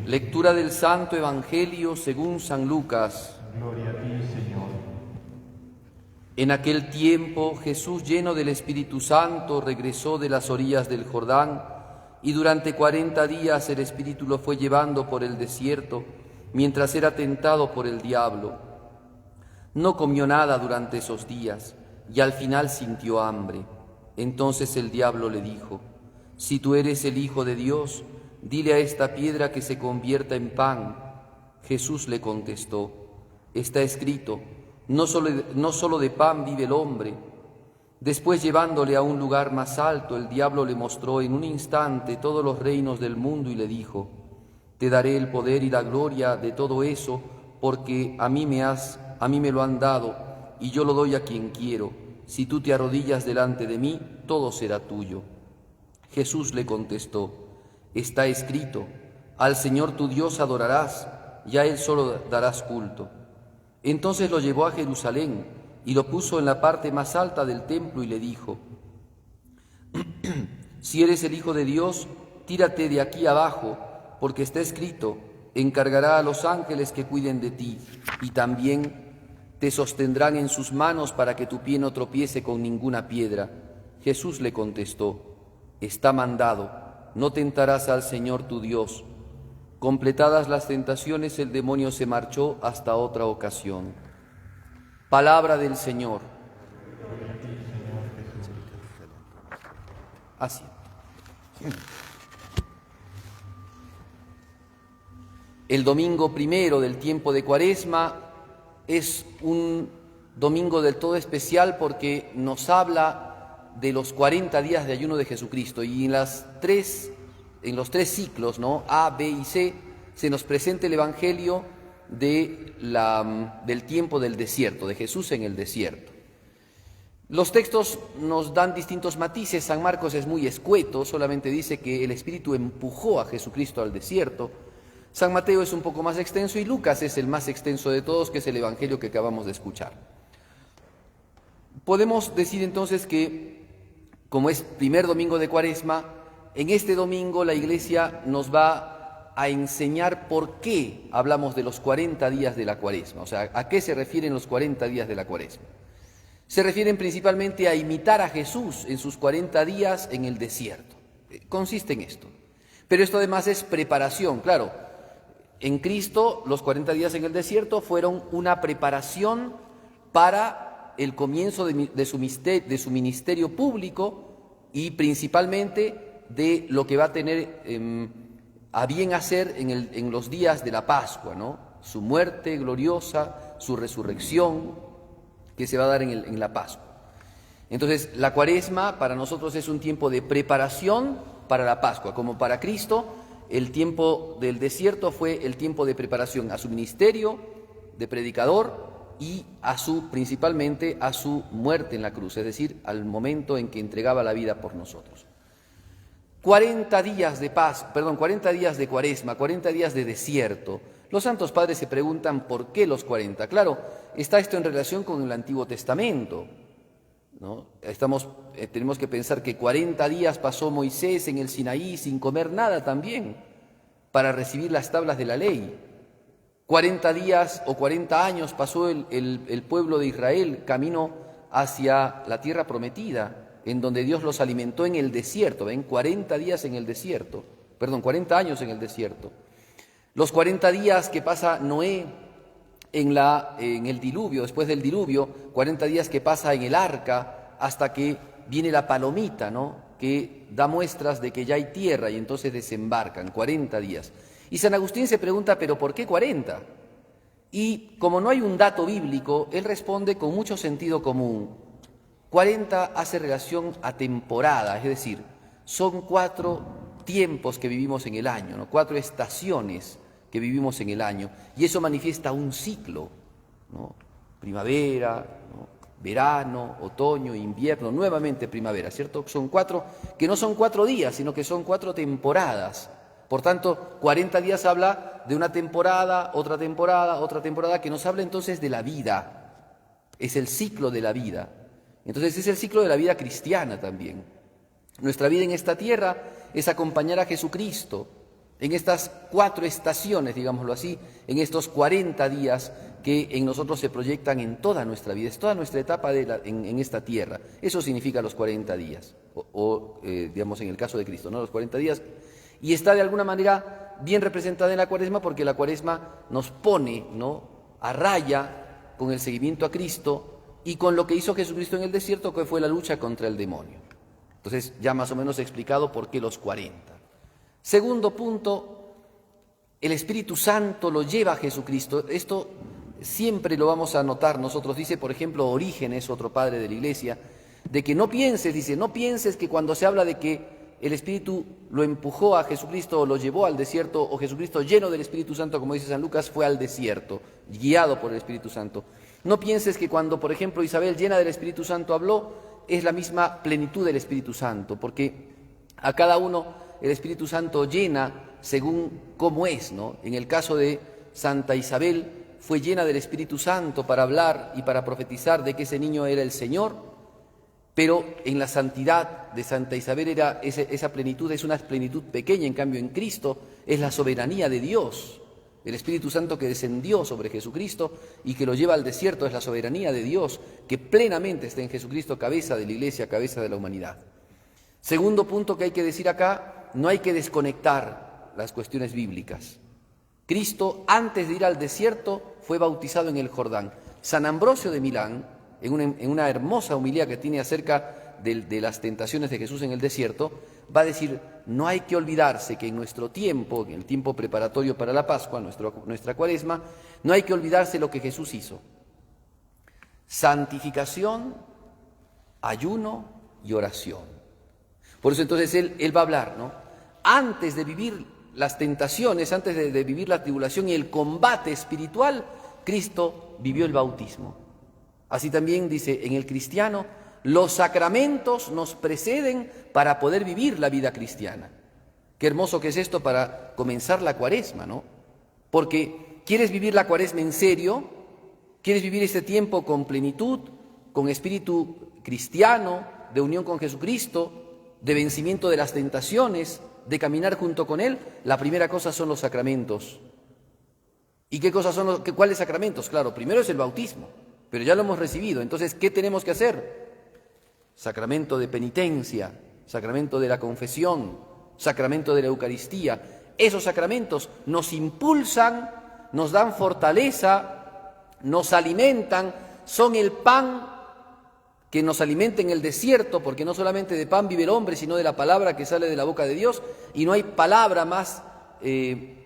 Lectura del Santo Evangelio según San Lucas. Gloria a ti, Señor. En aquel tiempo Jesús, lleno del Espíritu Santo, regresó de las orillas del Jordán, y durante 40 días el Espíritu lo fue llevando por el desierto, mientras era tentado por el diablo. No comió nada durante esos días, y al final sintió hambre. Entonces el diablo le dijo: «Si tú eres el Hijo de Dios, dile a esta piedra que se convierta en pan». Jesús le contestó: «Está escrito, no solo de pan vive el hombre». Después, llevándole a un lugar más alto, el diablo le mostró en un instante todos los reinos del mundo y le dijo: «Te daré el poder y la gloria de todo eso, porque a mí me lo han dado, y yo lo doy a quien quiero. Si tú te arrodillas delante de mí, todo será tuyo». Jesús le contestó: «Está escrito, al Señor tu Dios adorarás, y a Él solo darás culto». Entonces lo llevó a Jerusalén y lo puso en la parte más alta del templo y le dijo: «Si eres el Hijo de Dios, tírate de aquí abajo, porque está escrito, encargará a los ángeles que cuiden de ti, y también te sostendrán en sus manos para que tu pie no tropiece con ninguna piedra». Jesús le contestó: «Está mandado, no tentarás al Señor tu Dios». Completadas las tentaciones, el demonio se marchó hasta otra ocasión. Palabra del Señor. Así. El domingo primero del tiempo de Cuaresma es un domingo del todo especial porque nos habla de los 40 días de ayuno de Jesucristo, y en los tres ciclos, ¿no?, A, B y C, se nos presenta el Evangelio del tiempo del desierto, de Jesús en el desierto. Los textos nos dan distintos matices. San Marcos es muy escueto, solamente dice que el Espíritu empujó a Jesucristo al desierto. San Mateo es un poco más extenso y Lucas es el más extenso de todos, que es el Evangelio que acabamos de escuchar. Podemos decir entonces que, como es primer domingo de Cuaresma, en este domingo la Iglesia nos va a enseñar por qué hablamos de los 40 días de la Cuaresma, o sea, a qué se refieren los 40 días de la Cuaresma. Se refieren principalmente a imitar a Jesús en sus 40 días en el desierto. Consiste en esto. Pero esto además es preparación, claro. En Cristo los 40 días en el desierto fueron una preparación para el comienzo de su ministerio público, y principalmente de lo que va a tener a bien hacer en los días de la Pascua, ¿no? Su muerte gloriosa, su resurrección, que se va a dar en la Pascua. Entonces, la Cuaresma para nosotros es un tiempo de preparación para la Pascua. Como para Cristo, el tiempo del desierto fue el tiempo de preparación a su ministerio de predicador y principalmente a su muerte en la cruz, es decir, al momento en que entregaba la vida por nosotros. 40 días de Cuaresma, 40 días de desierto. Los santos padres se preguntan por qué los 40. Claro, está esto en relación con el Antiguo Testamento, ¿no? Tenemos que pensar que 40 días pasó Moisés en el Sinaí sin comer nada también, para recibir las tablas de la ley. 40 días o 40 años pasó el pueblo de Israel camino hacia la tierra prometida, en donde Dios los alimentó en el desierto. ¿Ven? 40 años en el desierto. Los 40 días que pasa Noé en el diluvio, después del diluvio, 40 días que pasa en el arca, hasta que viene la palomita, ¿no?, que da muestras de que ya hay tierra, y entonces desembarcan, 40 días. Y San Agustín se pregunta, ¿pero por qué 40? Y como no hay un dato bíblico, él responde con mucho sentido común. 40 hace relación a temporada, es decir, son 4 tiempos que vivimos en el año, ¿no?, 4 estaciones que vivimos en el año, y eso manifiesta un ciclo, ¿no? Primavera, ¿no?, verano, otoño, invierno, nuevamente primavera, ¿cierto? Son 4, que no son 4 días, sino que son 4 temporadas. Por tanto, 40 días habla de una temporada, otra temporada, que nos habla entonces de la vida. Es el ciclo de la vida. Entonces es el ciclo de la vida cristiana también. Nuestra vida en esta tierra es acompañar a Jesucristo, en estas 4 estaciones, digámoslo así, en estos 40 días que en nosotros se proyectan en toda nuestra vida, es toda nuestra etapa en esta tierra. Eso significa los 40 días, digamos en el caso de Cristo, ¿no? Los 40 días, y está de alguna manera bien representada en la Cuaresma, porque la Cuaresma nos pone, ¿no?, a raya con el seguimiento a Cristo y con lo que hizo Jesucristo en el desierto, que fue la lucha contra el demonio. Entonces ya más o menos he explicado por qué los 40. Segundo punto, el Espíritu Santo lo lleva a Jesucristo. Esto siempre lo vamos a notar nosotros. Dice, por ejemplo, Orígenes, otro padre de la Iglesia, de que no pienses que cuando se habla de que el Espíritu lo empujó a Jesucristo o lo llevó al desierto, o Jesucristo lleno del Espíritu Santo, como dice San Lucas, fue al desierto, guiado por el Espíritu Santo. No pienses que cuando, por ejemplo, Isabel llena del Espíritu Santo habló, es la misma plenitud del Espíritu Santo, porque a cada uno el Espíritu Santo llena según cómo es, ¿no? En el caso de Santa Isabel, fue llena del Espíritu Santo para hablar y para profetizar de que ese niño era el Señor, pero en la santidad de Santa Isabel era esa plenitud es una plenitud pequeña, en cambio en Cristo es la soberanía de Dios. El Espíritu Santo que descendió sobre Jesucristo y que lo lleva al desierto es la soberanía de Dios, que plenamente está en Jesucristo, cabeza de la Iglesia, cabeza de la humanidad. Segundo punto que hay que decir acá, no hay que desconectar las cuestiones bíblicas. Cristo, antes de ir al desierto, fue bautizado en el Jordán. San Ambrosio de Milán, en una hermosa homilía que tiene acerca de las tentaciones de Jesús en el desierto, va a decir, no hay que olvidarse que en nuestro tiempo, en el tiempo preparatorio para la Pascua, nuestra Cuaresma, no hay que olvidarse lo que Jesús hizo. Santificación, ayuno y oración. Por eso entonces él va a hablar, ¿no? Antes de vivir las tentaciones, antes de vivir la tribulación y el combate espiritual, Cristo vivió el bautismo. Así también dice, en el cristiano, los sacramentos nos preceden para poder vivir la vida cristiana. Qué hermoso que es esto para comenzar la Cuaresma, ¿no? Porque quieres vivir la Cuaresma en serio, quieres vivir este tiempo con plenitud, con espíritu cristiano, de unión con Jesucristo, de vencimiento de las tentaciones, de caminar junto con Él. La primera cosa son los sacramentos. ¿Y qué cosas son cuáles sacramentos? Claro, primero es el bautismo, pero ya lo hemos recibido. Entonces, ¿qué tenemos que hacer? Sacramento de penitencia, sacramento de la confesión, sacramento de la Eucaristía. Esos sacramentos nos impulsan, nos dan fortaleza, nos alimentan, son el pan que nos alimenta en el desierto, porque no solamente de pan vive el hombre, sino de la palabra que sale de la boca de Dios, y no hay palabra más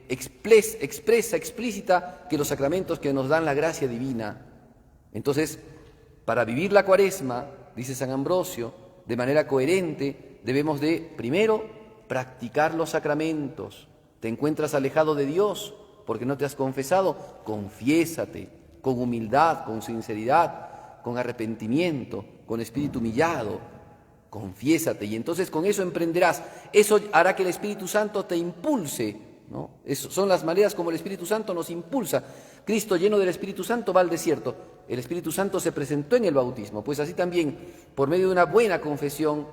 expresa, explícita, que los sacramentos que nos dan la gracia divina. Entonces, para vivir la Cuaresma, dice San Ambrosio, de manera coherente, debemos de, primero, practicar los sacramentos. Te encuentras alejado de Dios porque no te has confesado, confiésate, con humildad, con sinceridad, con arrepentimiento, con espíritu humillado, confiésate, y entonces con eso emprenderás. Eso hará que el Espíritu Santo te impulse, ¿no? Son las maneras como el Espíritu Santo nos impulsa. Cristo, lleno del Espíritu Santo, va al desierto. El Espíritu Santo se presentó en el bautismo. Pues así también, por medio de una buena confesión,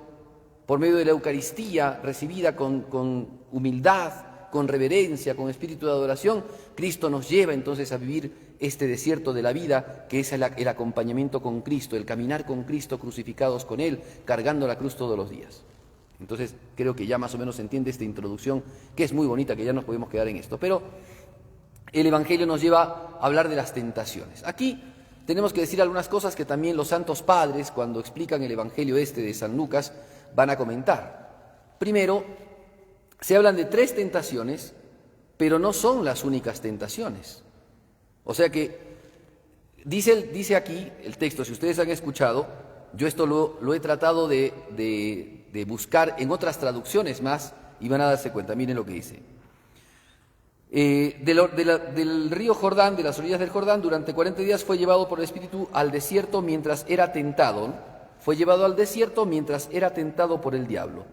por medio de la Eucaristía recibida con humildad, con reverencia, con espíritu de adoración, Cristo nos lleva entonces a vivir este desierto de la vida, que es el acompañamiento con Cristo, el caminar con Cristo, crucificados con Él, cargando la cruz todos los días. Entonces creo que ya más o menos se entiende esta introducción, que es muy bonita, que ya nos podemos quedar en esto. Pero el Evangelio nos lleva a hablar de las tentaciones. Aquí tenemos que decir algunas cosas que también los santos padres, cuando explican el Evangelio de San Lucas, van a comentar. Primero, se hablan de 3 tentaciones, pero no son las únicas tentaciones. O sea que dice aquí el texto, si ustedes han escuchado, yo esto lo he tratado de buscar en otras traducciones más y van a darse cuenta. Miren lo que dice. Del río Jordán, de las orillas del Jordán, durante 40 días fue llevado por el Espíritu al desierto mientras era tentado, ¿no? Fue llevado al desierto mientras era tentado por el diablo.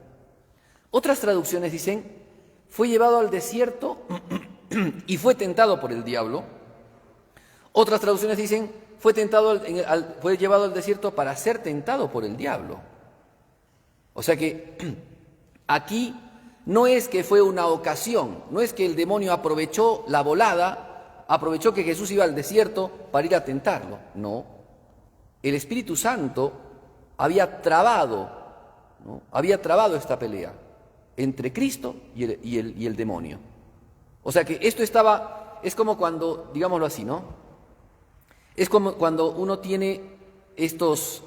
Otras traducciones dicen, fue llevado al desierto y fue tentado por el diablo. Otras traducciones dicen, fue llevado al desierto para ser tentado por el diablo. O sea que aquí No es que fue una ocasión, no es que el demonio aprovechó la volada, aprovechó que Jesús iba al desierto para ir a tentarlo. No. El Espíritu Santo había trabado, ¿no? Había trabado esta pelea entre Cristo y el demonio. O sea que esto es como cuando, digámoslo así, ¿no? Es como cuando uno tiene estos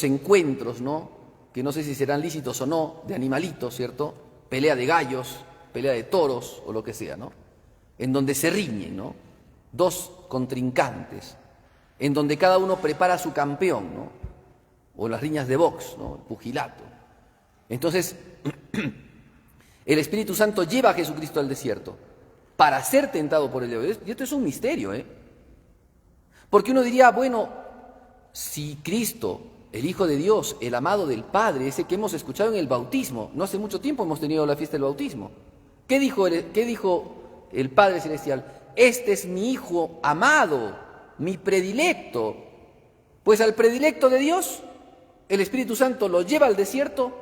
encuentros, ¿no? Que no sé si serán lícitos o no, de animalitos, ¿cierto? Pelea de gallos, pelea de toros o lo que sea, ¿no? En donde se riñen, ¿no? Dos contrincantes, en donde cada uno prepara a su campeón, ¿no? O las riñas de box, ¿no? El pugilato. Entonces, el Espíritu Santo lleva a Jesucristo al desierto para ser tentado por el diablo. Y esto es un misterio, ¿eh? Porque uno diría, bueno, si Cristo, el Hijo de Dios, el amado del Padre, ese que hemos escuchado en el bautismo, no hace mucho tiempo hemos tenido la fiesta del bautismo. ¿Qué dijo el Padre Celestial? Este es mi Hijo amado, mi predilecto. Pues al predilecto de Dios, el Espíritu Santo lo lleva al desierto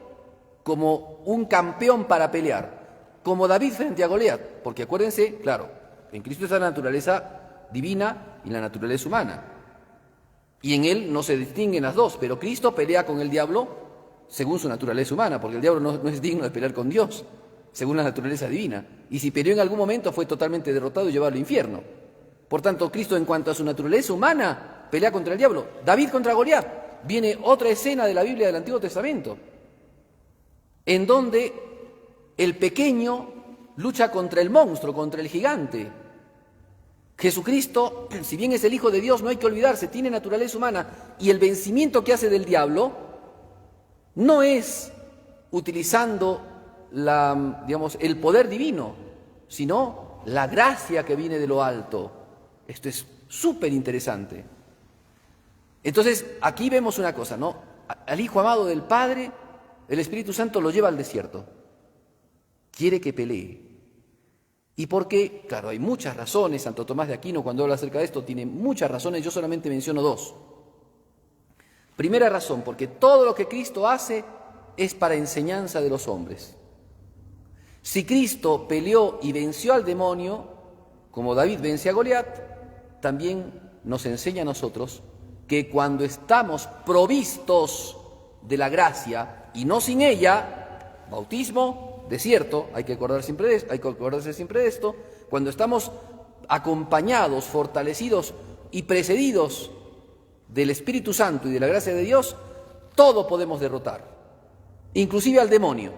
como un campeón para pelear, como David frente a Goliat. Porque acuérdense, claro, en Cristo está la naturaleza divina y la naturaleza humana. Y en él no se distinguen las dos, pero Cristo pelea con el diablo según su naturaleza humana, porque el diablo no es digno de pelear con Dios, según la naturaleza divina. Y si peleó en algún momento fue totalmente derrotado y llevado al infierno. Por tanto, Cristo en cuanto a su naturaleza humana pelea contra el diablo. David contra Goliat. Viene otra escena de la Biblia del Antiguo Testamento, en donde el pequeño lucha contra el monstruo, contra el gigante. Jesucristo, si bien es el Hijo de Dios, no hay que olvidarse, tiene naturaleza humana, y el vencimiento que hace del diablo no es utilizando el poder divino, sino la gracia que viene de lo alto. Esto es súper interesante. Entonces, aquí vemos una cosa, ¿no? Al Hijo amado del Padre, el Espíritu Santo lo lleva al desierto. Quiere que pelee. ¿Y por qué? Claro, hay muchas razones. Santo Tomás de Aquino, cuando habla acerca de esto, tiene muchas razones. Yo solamente menciono dos. Primera razón, porque todo lo que Cristo hace es para enseñanza de los hombres. Si Cristo peleó y venció al demonio, como David vence a Goliat, también nos enseña a nosotros que cuando estamos provistos de la gracia y no sin ella, bautismo, desierto, hay que acordarse siempre de esto, cuando estamos acompañados, fortalecidos y precedidos del Espíritu Santo y de la gracia de Dios, todo podemos derrotar, inclusive al demonio,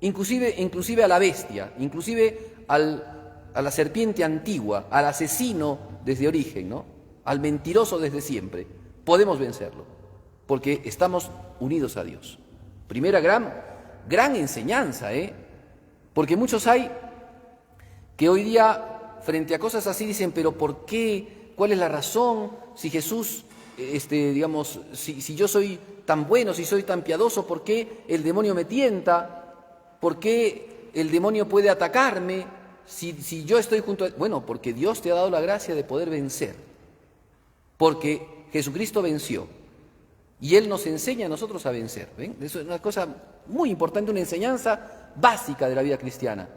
inclusive a la bestia, inclusive a la serpiente antigua, al asesino desde origen, ¿no? Al mentiroso desde siempre. Podemos vencerlo, porque estamos unidos a Dios. Primera gran enseñanza, porque muchos hay que hoy día frente a cosas así dicen, pero ¿por qué? ¿Cuál es la razón? Si Jesús, si yo soy tan bueno, si soy tan piadoso, ¿por qué el demonio me tienta? ¿Por qué el demonio puede atacarme si yo estoy junto a él? Bueno, porque Dios te ha dado la gracia de poder vencer, porque Jesucristo venció. Y Él nos enseña a nosotros a vencer. ¿Ven? Eso es una cosa muy importante, una enseñanza básica de la vida cristiana.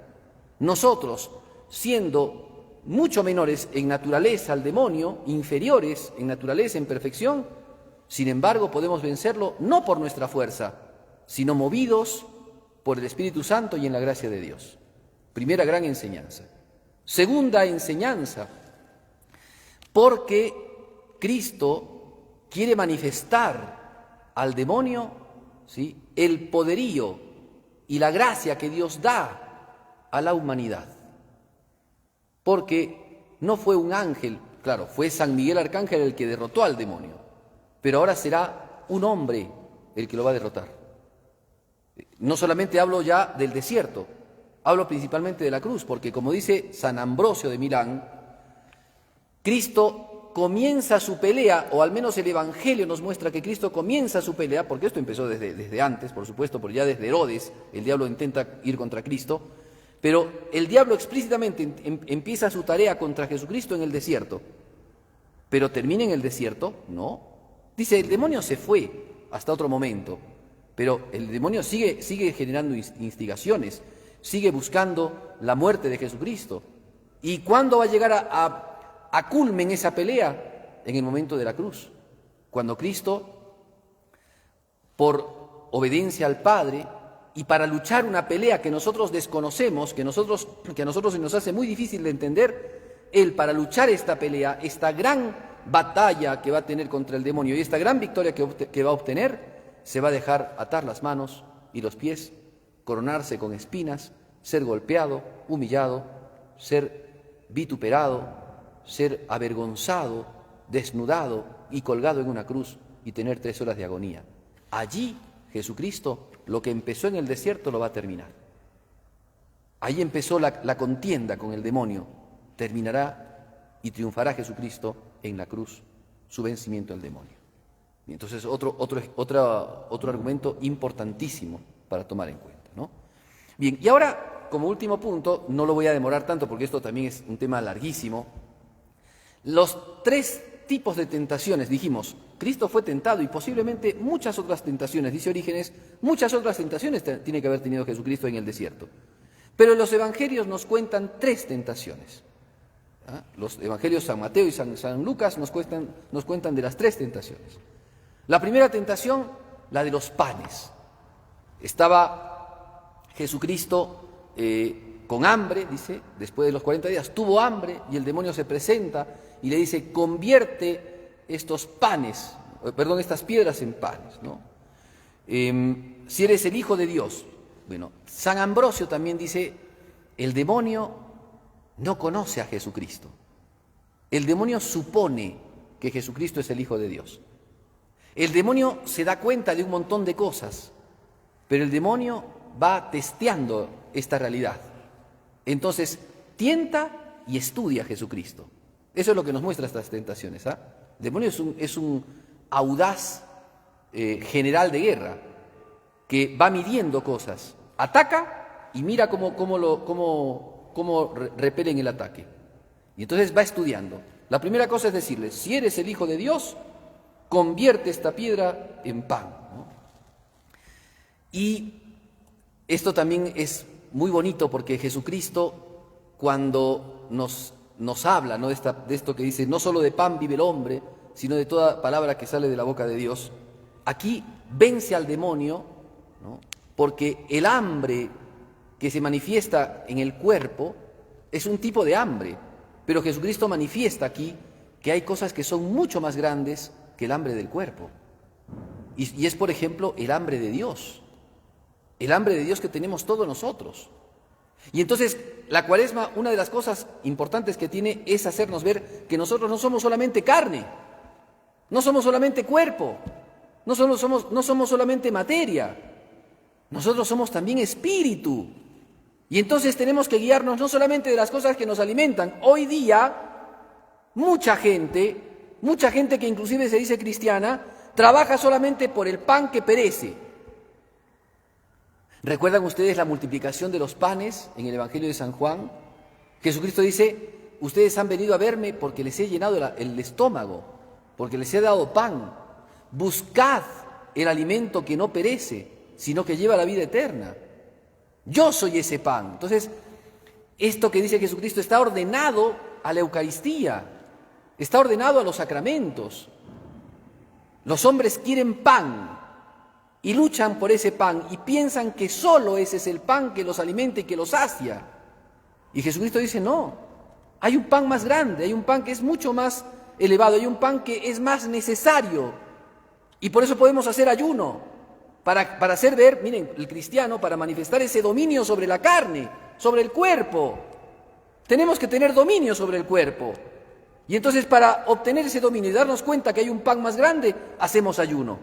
Nosotros, siendo mucho menores en naturaleza al demonio, inferiores en naturaleza, en perfección, sin embargo podemos vencerlo no por nuestra fuerza, sino movidos por el Espíritu Santo y en la gracia de Dios. Primera gran enseñanza. Segunda enseñanza, porque Cristo quiere manifestar al demonio, ¿sí?, el poderío y la gracia que Dios da a la humanidad. Porque no fue un ángel, claro, fue San Miguel Arcángel el que derrotó al demonio, pero ahora será un hombre el que lo va a derrotar. No solamente hablo ya del desierto, hablo principalmente de la cruz, porque como dice San Ambrosio de Milán, Cristo comienza su pelea, o al menos el Evangelio nos muestra que Cristo comienza su pelea, porque esto empezó desde antes, por supuesto, porque ya desde Herodes el diablo intenta ir contra Cristo, pero el diablo explícitamente empieza su tarea contra Jesucristo en el desierto. ¿Pero termina en el desierto? No. Dice, el demonio se fue hasta otro momento, Pero el demonio sigue generando instigaciones, sigue buscando la muerte de Jesucristo. ¿Y cuándo va a llegar a culmen esa pelea? En el momento de la cruz, cuando Cristo, por obediencia al Padre y para luchar una pelea que nosotros desconocemos, que a nosotros se nos hace muy difícil de entender, Él, para luchar esta pelea, esta gran batalla que va a tener contra el demonio y esta gran victoria que va a obtener, se va a dejar atar las manos y los pies, coronarse con espinas, ser golpeado, humillado, ser vituperado, ser avergonzado, desnudado y colgado en una cruz y tener 3 horas de agonía. Allí Jesucristo, lo que empezó en el desierto, lo va a terminar. Ahí empezó la contienda con el demonio. Terminará y triunfará Jesucristo en la cruz, su vencimiento al demonio. Y entonces otro argumento importantísimo para tomar en cuenta, ¿no? Bien, y ahora, como último punto, no lo voy a demorar tanto porque esto también es un tema larguísimo. Los 3 tipos de tentaciones, dijimos, Cristo fue tentado y posiblemente muchas otras tentaciones, dice Orígenes, muchas otras tentaciones tiene que haber tenido Jesucristo en el desierto. Pero los evangelios nos cuentan 3 tentaciones. Los evangelios San Mateo y San Lucas nos cuentan de las 3 tentaciones. La primera tentación, la de los panes. Estaba Jesucristo con hambre, dice, después de los 40 días, tuvo hambre y el demonio se presenta y le dice, convierte estas piedras en panes, ¿no? Si eres el Hijo de Dios. Bueno, San Ambrosio también dice, el demonio no conoce a Jesucristo. El demonio supone que Jesucristo es el Hijo de Dios. El demonio se da cuenta de un montón de cosas, pero el demonio va testeando esta realidad. Entonces, tienta y estudia a Jesucristo. Eso es lo que nos muestra estas tentaciones. El demonio es un audaz general de guerra que va midiendo cosas. Ataca y mira cómo repelen el ataque. Y entonces va estudiando. La primera cosa es decirle, si eres el Hijo de Dios, convierte esta piedra en pan, ¿no? Y esto también es muy bonito porque Jesucristo, cuando nos habla, ¿no?, de esto que dice, no solo de pan vive el hombre, sino de toda palabra que sale de la boca de Dios, aquí vence al demonio, ¿no?, porque el hambre que se manifiesta en el cuerpo es un tipo de hambre, pero Jesucristo manifiesta aquí que hay cosas que son mucho más grandes que el hambre del cuerpo. Y es, por ejemplo, el hambre de Dios. El hambre de Dios que tenemos todos nosotros. Y entonces, la Cuaresma, una de las cosas importantes que tiene es hacernos ver que nosotros no somos solamente carne, no somos solamente cuerpo, no somos solamente materia, nosotros somos también espíritu. Y entonces tenemos que guiarnos no solamente de las cosas que nos alimentan. Hoy día, mucha gente que inclusive se dice cristiana, trabaja solamente por el pan que perece. ¿Recuerdan ustedes la multiplicación de los panes en el Evangelio de San Juan? Jesucristo dice, ustedes han venido a verme porque les he llenado el estómago, porque les he dado pan. Buscad el alimento que no perece, sino que lleva la vida eterna. Yo soy ese pan. Entonces, esto que dice Jesucristo está ordenado a la Eucaristía, está ordenado a los sacramentos. Los hombres quieren pan y luchan por ese pan y piensan que solo ese es el pan que los alimenta y que los sacia. Y Jesucristo dice, no, hay un pan más grande, hay un pan que es mucho más elevado, hay un pan que es más necesario. Y por eso podemos hacer ayuno, para hacer ver, miren, el cristiano, para manifestar ese dominio sobre la carne, sobre el cuerpo. Tenemos que tener dominio sobre el cuerpo. Y entonces para obtener ese dominio y darnos cuenta que hay un pan más grande, hacemos ayuno.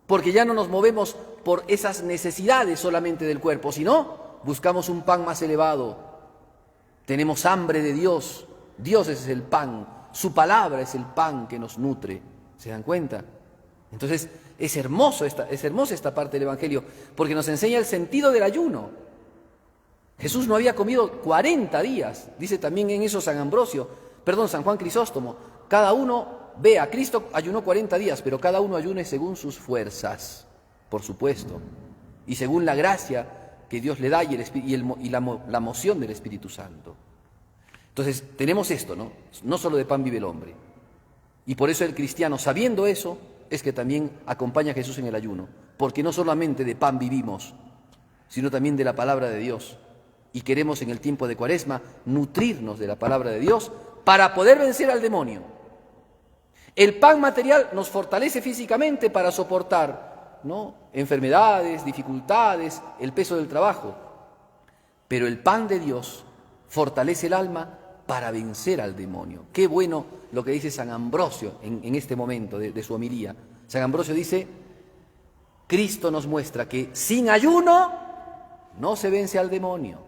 Porque ya no nos movemos por esas necesidades solamente del cuerpo, sino buscamos un pan más elevado. Tenemos hambre de Dios. Dios es el pan. Su palabra es el pan que nos nutre. ¿Se dan cuenta? Entonces es hermosa esta parte del Evangelio, porque nos enseña el sentido del ayuno. Jesús no había comido 40 días, dice también en eso San Juan Crisóstomo. Cada uno, vea, Cristo ayunó 40 días, pero cada uno ayune según sus fuerzas. por supuesto, y según la gracia que Dios le da y la moción del Espíritu Santo. Entonces, tenemos esto, ¿no? No solo de pan vive el hombre. Y por eso el cristiano, sabiendo eso, es que también acompaña a Jesús en el ayuno, porque no solamente de pan vivimos, sino también de la palabra de Dios. Y queremos en el tiempo de Cuaresma nutrirnos de la palabra de Dios para poder vencer al demonio. El pan material nos fortalece físicamente para soportar, ¿no?, enfermedades, dificultades, el peso del trabajo. Pero el pan de Dios fortalece el alma para vencer al demonio. Qué bueno lo que dice San Ambrosio en este momento de su homilía. San Ambrosio dice: Cristo nos muestra que sin ayuno no se vence al demonio.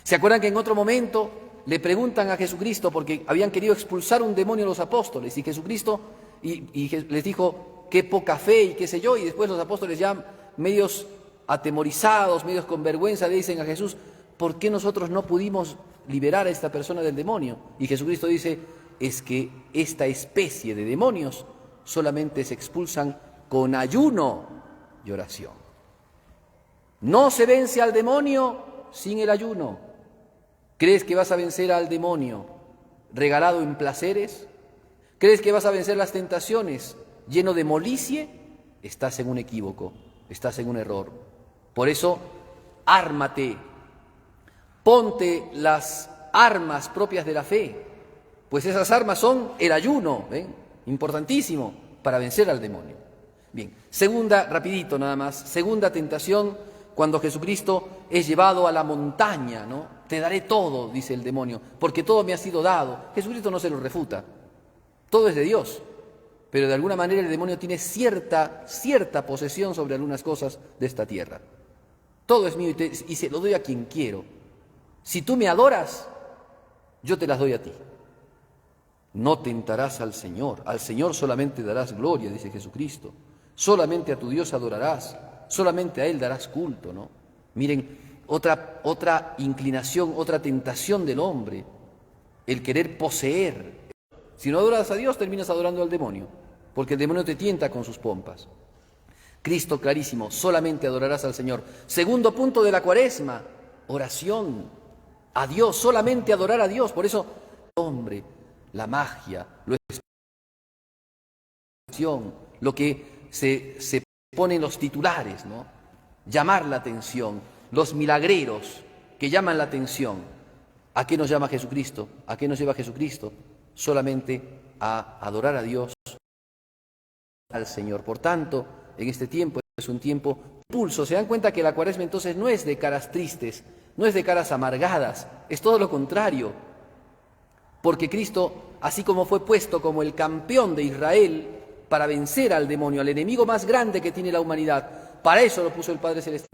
¿Se acuerdan que en otro momento le preguntan a Jesucristo porque habían querido expulsar un demonio a los apóstoles? Y Jesucristo les dijo: qué poca fe y qué sé yo. Y después los apóstoles, ya medios atemorizados, medios con vergüenza, le dicen a Jesús: ¿por qué nosotros no pudimos liberar a esta persona del demonio? Y Jesucristo dice: es que esta especie de demonios solamente se expulsan con ayuno y oración. No se vence al demonio sin el ayuno. ¿Crees que vas a vencer al demonio regalado en placeres? ¿Crees que vas a vencer las tentaciones lleno de molicie? Estás en un equívoco, estás en un error. Por eso, ármate, ponte las armas propias de la fe, pues esas armas son el ayuno, ¿ven? Importantísimo para vencer al demonio. Bien, segunda, rapidito nada más, segunda tentación, cuando Jesucristo es llevado a la montaña, ¿no? Te daré todo, dice el demonio, porque todo me ha sido dado. Jesucristo no se lo refuta, todo es de Dios, pero de alguna manera el demonio tiene cierta posesión sobre algunas cosas de esta tierra. Todo es mío y se lo doy a quien quiero. Si tú me adoras, yo te las doy a ti. No tentarás al Señor solamente darás gloria, dice Jesucristo. Solamente a tu Dios adorarás, solamente a Él darás culto, ¿no? Miren, otra inclinación, otra tentación del hombre, el querer poseer. Si no adoras a Dios, terminas adorando al demonio, porque el demonio te tienta con sus pompas. Cristo clarísimo, solamente adorarás al Señor. Segundo punto de la Cuaresma, oración a Dios, solamente adorar a Dios. Por eso, el hombre, la magia, lo que se pone en los titulares, ¿no? Llamar la atención, los milagreros que llaman la atención. ¿A qué nos llama Jesucristo? ¿A qué nos lleva Jesucristo? Solamente a adorar a Dios, al Señor. Por tanto, en este tiempo es un tiempo pulso. Se dan cuenta que la Cuaresma entonces no es de caras tristes, no es de caras amargadas, es todo lo contrario. Porque Cristo, así como fue puesto como el campeón de Israel para vencer al demonio, al enemigo más grande que tiene la humanidad, para eso lo puso el Padre Celestial.